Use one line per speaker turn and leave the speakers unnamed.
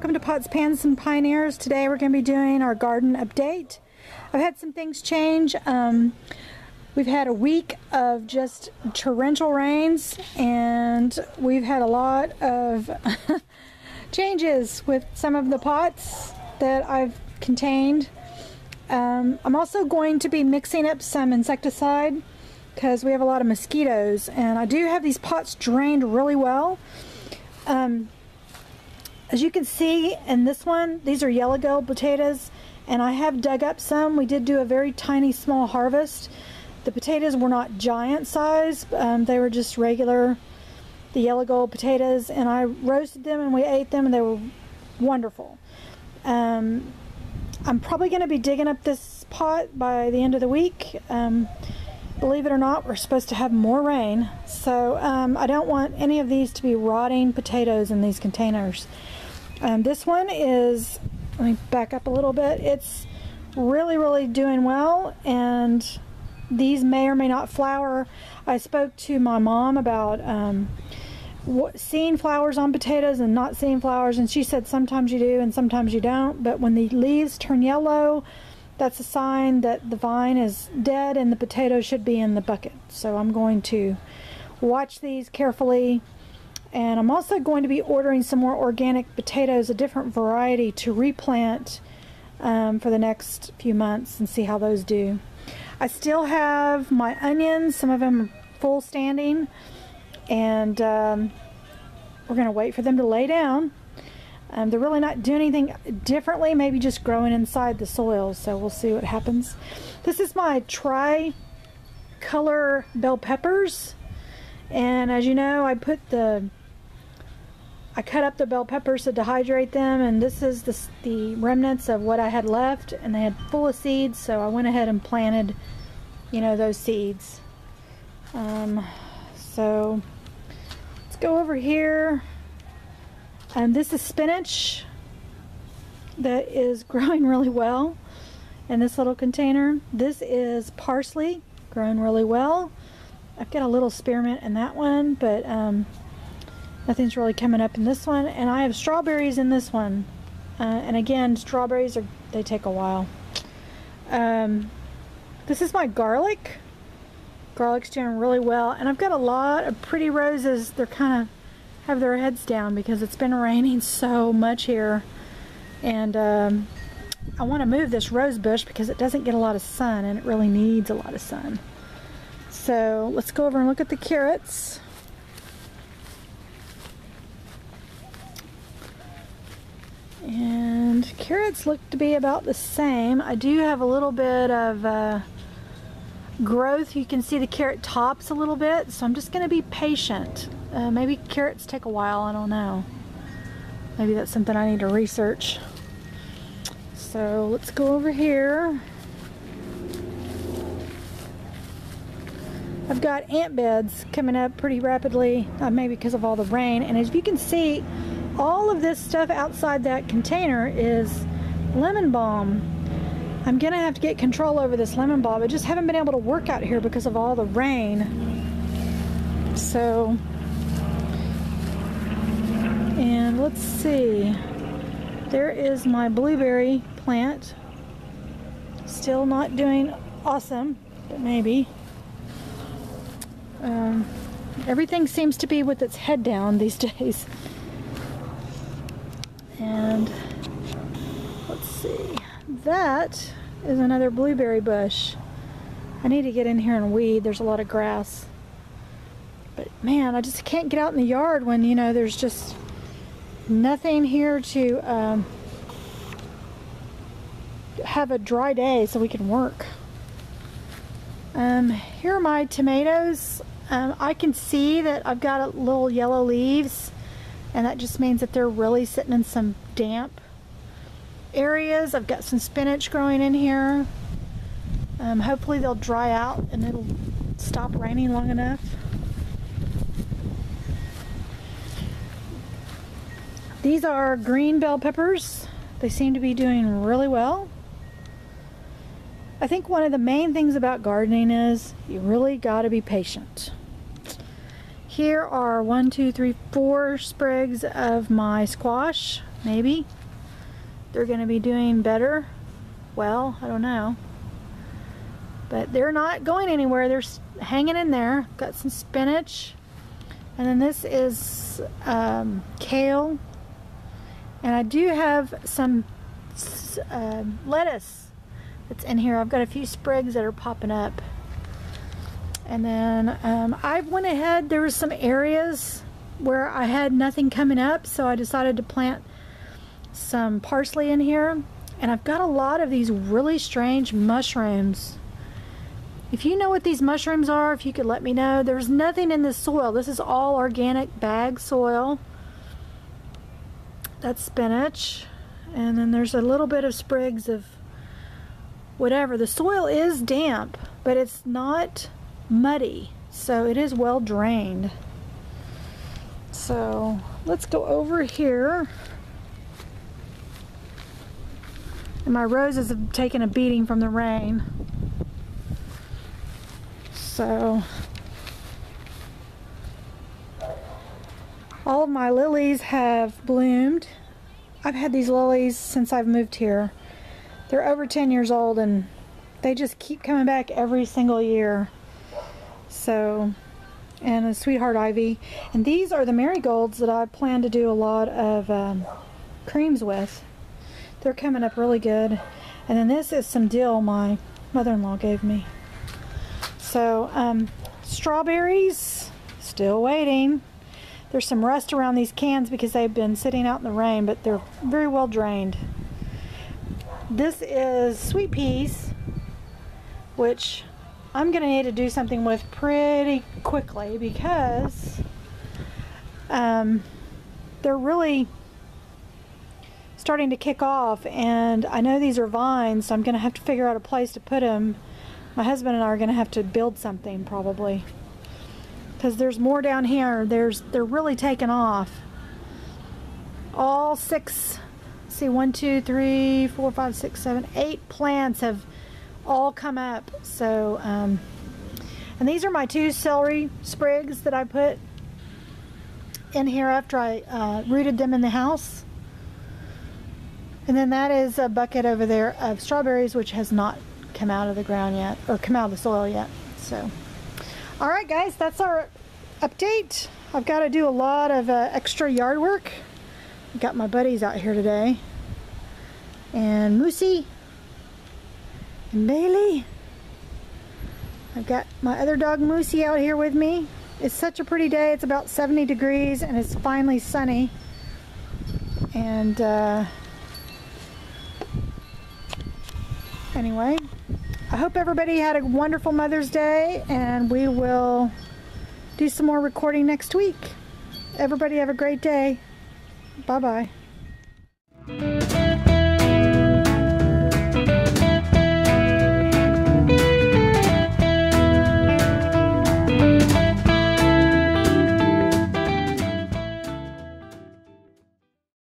welcome to Pots, Pans, and Pioneers. Today we're going to be doing our garden update. I've had some things change. We've had a week of just torrential rains, and we've had a lot of changes with some of the pots that I've contained. I'm also going to be mixing up some insecticide because we have a lot of mosquitoes, and I do have these pots drained really well. As you can see in this one, these are yellow gold potatoes, and I have dug up some. We did do a very tiny small harvest. The potatoes were not giant size, they were just regular, the yellow gold potatoes, and I roasted them and we ate them, and they were wonderful. I'm probably going to be digging up this pot by the end of the week. Believe it or not, we're supposed to have more rain, so I don't want any of these to be rotting potatoes in these containers. This one is, let me back up a little bit, it's really doing well, and these may or may not flower. I spoke to my mom about seeing flowers on potatoes and not seeing flowers, and she said sometimes you do and sometimes you don't, but when the leaves turn yellow, that's a sign that the vine is dead and the potato should be in the bucket. So I'm going to watch these carefully, and I'm also going to be ordering some more organic potatoes, a different variety to replant for the next few months, and see how those do. I still have my onions, some of them are full standing, and we're going to wait for them to lay down. They're really not doing anything differently, maybe just growing inside the soil, so we'll see what happens. This is my tri-color bell peppers, and as you know, I cut up the bell peppers to dehydrate them, and this is the remnants of what I had left, and they had full of seeds, so I went ahead and planted, you know, those seeds. So let's go over here. This is spinach that is growing really well in this little container. This is parsley, growing really well. I've got a little spearmint in that one, but nothing's really coming up in this one. And I have strawberries in this one. And again, strawberries, they take a while. This is my garlic. Garlic's doing really well. And I've got a lot of pretty roses. They're kind of have their heads down because it's been raining so much here, and I want to move this rose bush because it doesn't get a lot of sun, and it really needs a lot of sun. So let's go over and look at the carrots. And carrots look to be about the same. I do have a little bit of growth. You can see the carrot tops a little bit, so I'm just going to be patient. Maybe carrots take a while, I don't know. Maybe that's something I need to research. So let's go over here. I've got ant beds coming up pretty rapidly, maybe because of all the rain, and as you can see, all of this stuff outside that container is lemon balm. I'm gonna have to get control over this lemon balm. I just haven't been able to work out here because of all the rain. So, and let's see, there is my blueberry plant. Still not doing awesome, but maybe. Everything seems to be with its head down these days. And let's see, that is another blueberry bush. I need to get in here and weed. There's a lot of grass. But man, I just can't get out in the yard when, you know, there's just nothing here to have a dry day so we can work. Here are my tomatoes. I can see that I've got little yellow leaves, and that just means that they're really sitting in some damp areas. I've got some spinach growing in here. Hopefully they'll dry out and it'll stop raining long enough. These are green bell peppers. They seem to be doing really well. I think one of the main things about gardening is you really got to be patient. Here are 1, 2, 3, 4 sprigs of my squash. maybe they're going to be doing better. Well, I don't know. But they're not going anywhere. They're hanging in there. Got some spinach. And then this is kale. And I do have some lettuce that's in here. I've got a few sprigs that are popping up. And then I went ahead, there was some areas where I had nothing coming up, so I decided to plant some parsley in here. And I've got a lot of these really strange mushrooms. If you know what these mushrooms are, if you could let me know. There's nothing in this soil. This is all organic bag soil. That's spinach. And then there's a little bit of sprigs of whatever. The soil is damp, but it's not muddy, so it is well drained. So let's go over here. And my roses have taken a beating from the rain. So all of my lilies have bloomed. I've had these lilies since I've moved here. They're over 10 years old and they just keep coming back every single year. So, and a sweetheart ivy. And these are the marigolds that I plan to do a lot of creams with. They're coming up really good. And then this is some dill my mother-in-law gave me. So, strawberries, still waiting. There's some rust around these cans because they've been sitting out in the rain, but they're very well drained. This is sweet peas, which I'm going to need to do something with pretty quickly because they're really starting to kick off, and I know these are vines, so I'm going to have to figure out a place to put them. My husband and I are going to have to build something probably, because there's more down here. They're really taking off. All 6, see, 1, 2, 3, 4, 5, 6, 7, 8 plants have all come up. So, and these are my 2 celery sprigs that I put in here after I rooted them in the house. And then that is a bucket over there of strawberries, which has not come out of the ground yet, or come out of the soil yet. So, all right, guys, that's our update. I've got to do a lot of extra yard work. I've got my buddies out here today, and Moosey and Bailey. I've got my other dog Moosey out here with me. It's such a pretty day. It's about 70 degrees and it's finally sunny. And anyway, I hope everybody had a wonderful Mother's Day, and we will do some more recording next week. Everybody have a great day. Bye-bye.